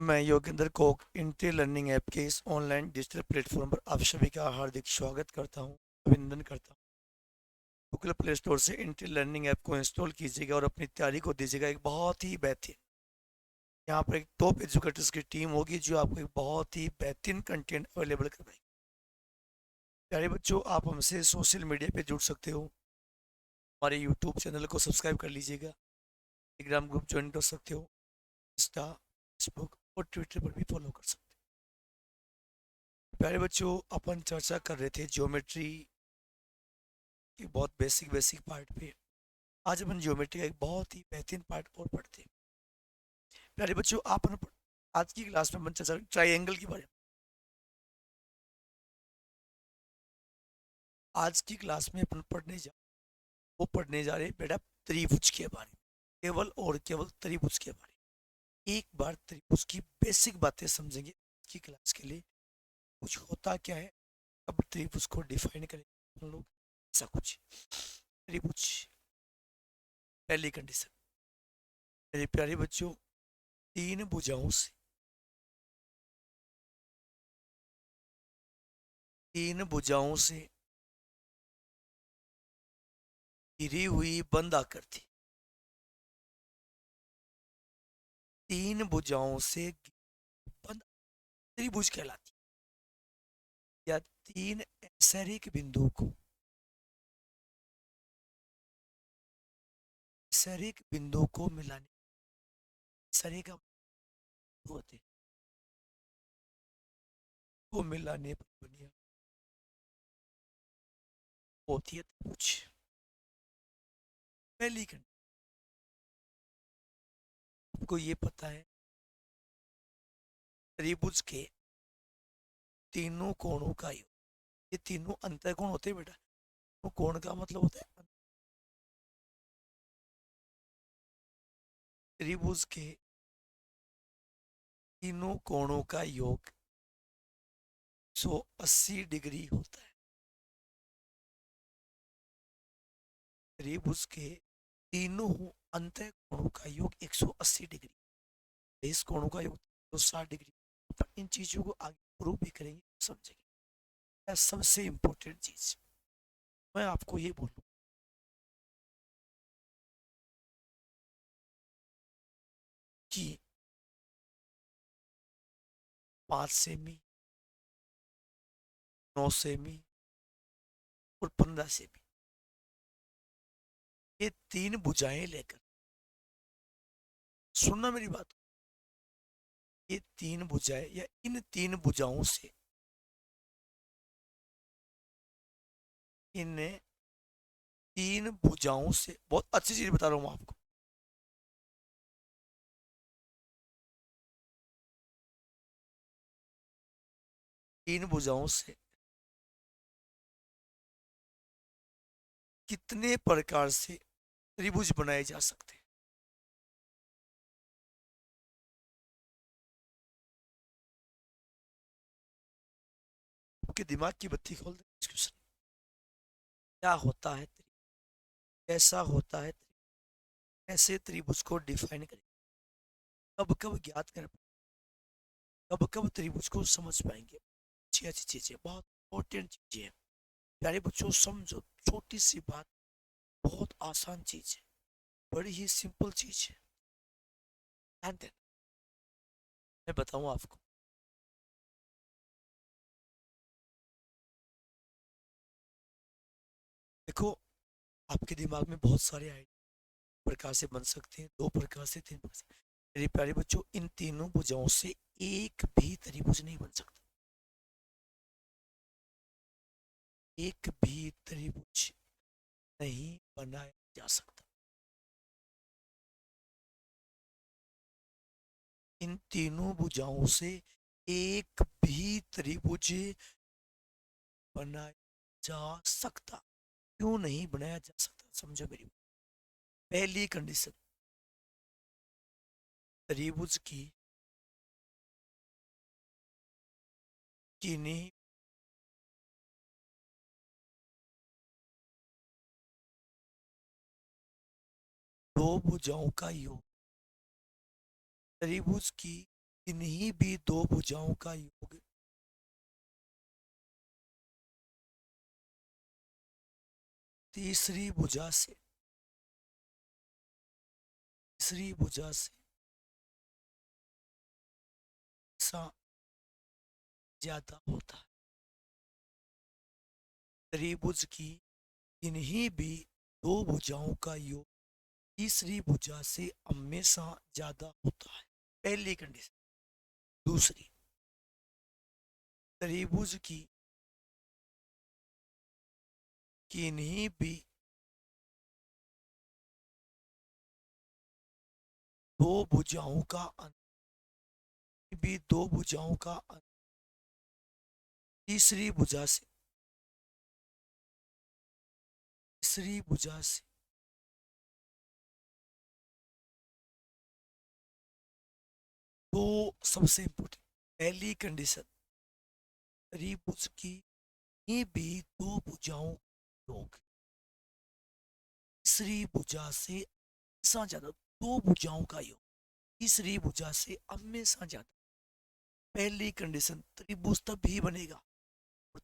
मैं Yogendra Coke Intel learning app के इस ऑनलाइन डिजिटल प्लेटफॉर्म पर आप सभी का हार्दिक स्वागत करता हूं, अभिनंदन करता हूं। गूगल प्ले स्टोर से इंटेल लर्निंग ऐप को इंस्टॉल कीजिएगा और अपनी तैयारी को दीजिएगा एक बहुत ही बेहतरीन। यहाँ पर एक टॉप एजुकेटर्स की टीम होगी जो आपको एक बहुत ही बेहतरीन कंटेंट अवेलेबल करवाएगी। प्यारे बच्चों, आप हमसे सोशल मीडिया पे जुड़ सकते हो। हमारे यूट्यूब चैनल को सब्सक्राइब कर लीजिएगा। टेलीग्राम ग्रुप ज्वाइन कर सकते हो। इंस्टा, फेसबुक और ट्विटर पर भी फॉलो कर सकते हो। प्यारे बच्चों, अपन चर्चा कर रहे थे ज्योमेट्री कि बहुत बेसिक बेसिक पार्ट पे। आज अपन ज्योमेट्री का एक बहुत ही बेहतरीन पार्ट और पढ़ते हैं। प्यारे बच्चों, आज की क्लास में अपन चर्चा ट्राइंगल के बारे में। आज की क्लास में अपन पढ़ने जा रहे हैं बेटा त्रिभुज के बारे में। केवल और केवल त्रिभुज के बारे में। एक बार त्रिभुज की बेसिक बातें समझेंगे की क्लास के लिए। कुछ होता क्या है, अब त्रिभुज को डिफाइन करेंगे हम लोग। ऐसा कुछ त्रिभुज, पहली कंडीशन मेरे प्यारे बच्चों, तीन भुजाओं से तीन भुजाओं से घिरी हुई बंद आकृति, तीन भुजाओं से बंद त्रिभुज कहलाती है। या तीन ऐसरिक बिंदु को ऐसरिक बिंदु को मिलाने, ऐसरिक होते को मिलाने पर दुनिया होती है त्रिभुज। पहली कंडीशन, आपको ये पता है त्रिभुज के तीनों कोणों का योग, ये तीनों अंतःकोण होते हैं बेटा। तो कोण का मतलब होता है त्रिभुज के तीनों कोणों का योग 180 डिग्री होता है। त्रिभुज के तीनों अंतः कोणों का योग 180 डिग्री, इस कोणों का योग 160 डिग्री। पर इन चीजों को आगे प्रूव भी करेंगे, समझेंगे। सबसे इंपॉर्टेंट चीज मैं आपको ये बोलूं कि 5 सेमी, 9 सेमी और 15 सेमी, ये तीन भुजाएं लेकर, सुनना मेरी बात, ये तीन भुजाएं या इन तीन भुजाओं से, इन तीन भुजाओं से, बहुत अच्छी चीज बता रहा हूं मैं आपको। तीन भुजाओं से कितने प्रकार से त्रिभुज बनाए जा सकते हैं? आपके दिमाग की बत्ती खोल दे क्वेश्चन। क्या होता है त्रिभुज, कैसा होता है त्रिभुज, कैसे त्रिभुज को डिफाइन करें, कब कब ज्ञात कर, कब कब त्रिभुज को समझ पाएंगे। अच्छी अच्छी चीजें, बहुत इंपॉर्टेंट चीजें हैं। प्यारे बच्चों समझो, छोटी सी बात, बहुत आसान चीज है, बड़ी ही सिंपल चीज है। ध्यान देना, मैं बताऊं आपको। देखो, आपके दिमाग में बहुत सारे आइडिया प्रकार से बन सकते हैं, दो प्रकार से, तीन प्रकार से। मेरे प्यारे बच्चों, इन तीनों भुजाओं से एक भी त्रिभुज नहीं बन सकता। एक भी त्रिभुज नहीं बनाया जा सकता। इन तीनों भुजाओं से एक भी त्रिभुज बनाया जा सकता। क्यों नहीं बनाया जा सकता, समझो मेरी बात। पहली कंडीशन, त्रिभुज की किन्हीं दो भुजाओं का योग त्रिभुज की किन्हीं भी दो भुजाओं का योग तीसरी भुजा से तीसरी भुजा से सा ज्यादा होता है। त्रिभुज की किन्हीं भी दो भुजाओं का योग तीसरी भुजा से हमेशा ज्यादा होता है, पहली कंडीशन। दूसरी, त्रिभुज की किन्हीं दो भुजाओं का भी दो भुजाओं का तीसरी भुजा से तीसरी भुजा से दो, सबसे इंपॉर्टेंट पहली कंडीशन, त्रिभुज की ये भी दो भुजाओं योग तीसरी भुजा से हमेशा ज्यादा, दो भुजाओं का योग तीसरी भुजा से हमेशा ज्यादा। पहली कंडीशन, त्रिभुज तभी बनेगा और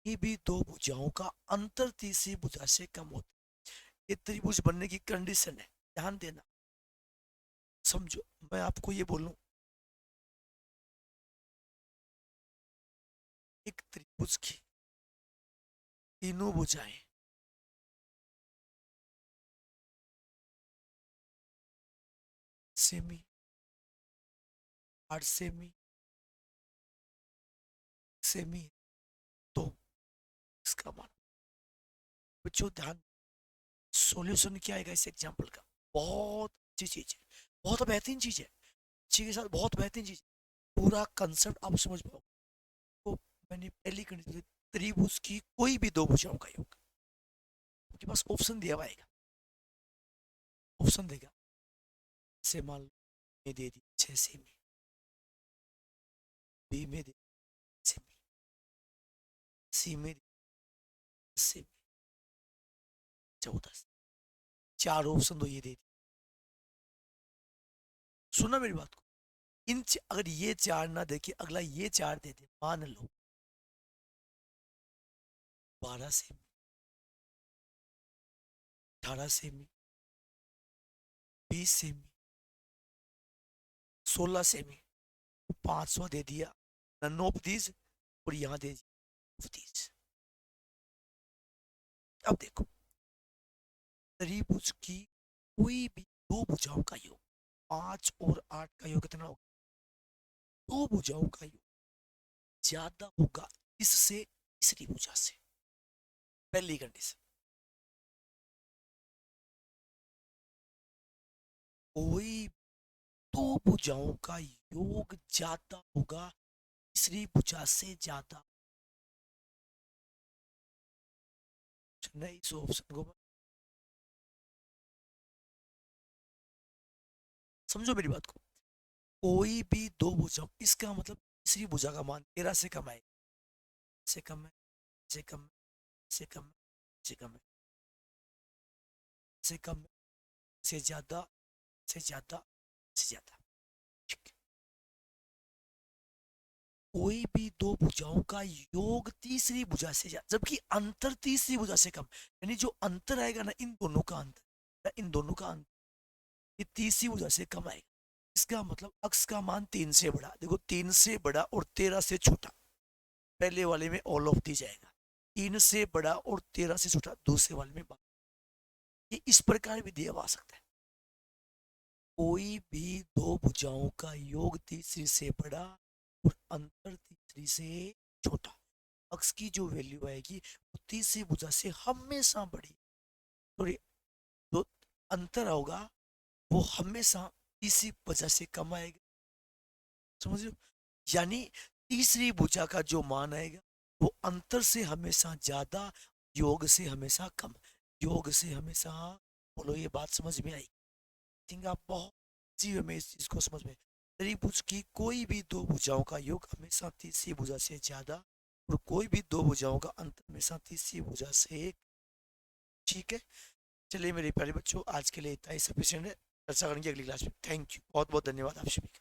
ये भी दो भुजाओं का अंतर तीसरी भुजा से कम होता है। ये त्रिभुज बनने की कंडीशन है, ध्यान देना। समझो, मैं आपको ये बोलूं, एक त्रिभुज की तीनों भुजाएं सेमी, 8 सेमी, सेमी, तो इसका मान, बच्चों ध्यान, सॉल्यूशन क्या आएगा इस एग्जांपल का? बहुत अच्छी चीज है, बहुत बेहतरीन चीज है, अच्छी के साथ बहुत बेहतरीन चीज है। पूरा कंसेप्ट आप समझ पाओ। तो मैंने पहली कंडीशन, त्रिभुज की कोई भी दो भुजाओं का योग, आपके पास ऑप्शन दिया हुआ आएगा, ऑप्शन देगा, से मान लो ए दे दी 6 सेमी, बी में दे सेमी, सी में 10 सेमी, 14, चार ऑप्शन तो ये दे दी। सुना मेरी बात को? अगर ये चार ना देखे, अगला ये चार दे दे, मान लो 12 सेमी, 18 सेमी, 20 सेमी, 16 सेमी, 500 दे दिया, नन ऑफ दीज, और यहां दे दिया दीज। अब देखो, त्रिभुज की कोई भी दो भुजाओं का योग, 5 और 8 का योग कितना होगा? दो भुजाओं का योग ज्यादा होगा इससे तीसरी भुजा से, पहली कंडीशन। कोई दो भुजाओं का योग ज्यादा होगा तीसरी भुजा से ज्यादा। नहीं, इस ऑप्शन को समझो मेरी बात को। कोई भी दो भुजाओं, इसका मतलब तीसरी भुजा का मान 13 से कम है, से कम है, से कम है, से कम है, से कम है, से कम है, से ज्यादा, से ज्यादा, से ज्यादा। ठीक है। कोई भी दो भुजाओं का योग तीसरी भुजा से ज्यादा, जबकि अंतर तीसरी भुजा से कम, यानी जो अंतर आएगा ना इन दोनों का अंतर, या इन दोनों का अंतर, ये तीसरी भुजा से कम आएगा। इसका मतलब अक्स का मान 3 से बड़ा, देखो 3 से बड़ा और 13 से छोटा, पहले वाले में ऑल ऑफ दी जाएगा। 3 से बड़ा और 13 से छोटा दूसरे वाले में बात। ये इस प्रकार भी दिया जा सकता है, कोई भी दो भुजाओं का योग तीसरी से बड़ा और अंतर तीसरी से छोटा, अक्स की जो वैल्यू आएगी वो तीसरी भुजा से हमेशा बड़ी, सॉरी, जो अंतर होगा वो हमेशा तीसरी भुजा से कम आएगा। समझ लो, यानी तीसरी भुजा का जो मान आएगा वो अंतर से हमेशा ज्यादा, योग से हमेशा कम, योग से हमेशा। बोलो, ये बात समझ में आई? थिंक आप बहुत जीव में इस चीज को समझ में। त्रिभुज की कोई भी दो भुजाओं का योग हमेशा तीसरी भुजा से ज्यादा, और कोई भी दो भुजाओं का अंतर हमेशा तीसरी भुजा से। ठीक है, चलिए मेरे प्यारे बच्चों, आज के लिए इतना ही सफिशिएंट है। चर्चा करेंगे अगली क्लास में। थैंक यू, बहुत बहुत धन्यवाद आप सभी का।